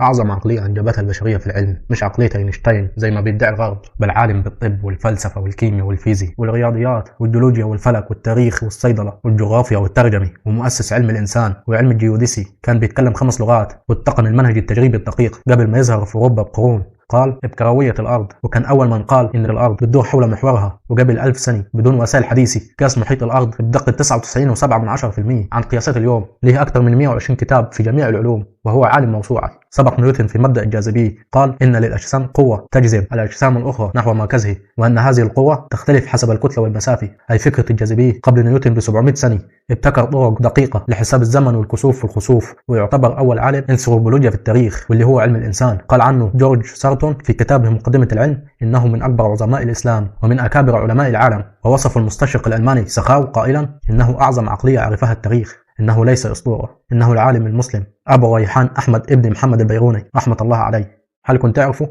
أعظم عقلية أنجبتها البشرية في العلم مش عقلية أينشتاين زي ما بيدعي الغرب، بل عالم بالطب والفلسفة والكيمياء والفيزياء والرياضيات والجيولوجيا والفلك والتاريخ والصيدلة والجغرافيا والترجمة، ومؤسس علم الإنسان وعلم الجيوديسي. كان بيتكلم 5 لغات واتقن المنهج التجريبي الدقيق قبل ما يظهر في أوروبا بقرون. قال بكروية الأرض، وكان أول من قال إن الأرض بتدور حول محورها، وقبل 1000 سنة بدون وسائل حديثة قاس محيط الأرض بدقة 99.7% عن قياسات اليوم. له أكثر من 120 كتاب في جميع العلوم، وهو عالم موسوعة. سبق نيوتن في مبدأ الجاذبية، قال إن للأجسام قوة تجذب الأجسام الأخرى نحو مركزه، وأن هذه القوة تختلف حسب الكتلة والمسافة، أي فكرة الجاذبية. قبل نيوتن ب 700 سنة ابتكر طرق دقيقة لحساب الزمن والكسوف والخسوف، ويعتبر أول عالم انثروبولوجيا في التاريخ، واللي هو علم الإنسان. قال عنه جورج سارتون في كتابه مقدمة العلم إنه من أكبر عظماء الإسلام ومن أكابر علماء العالم. ووصف المستشرق الألماني سخاو قائلا إنه أعظم عقلية عرفها التاريخ، إنه ليس أسطورة، إنه العالم المسلم أبو ريحان أحمد ابن محمد البيروني رحمة الله عليه. هل كنت تعرفه؟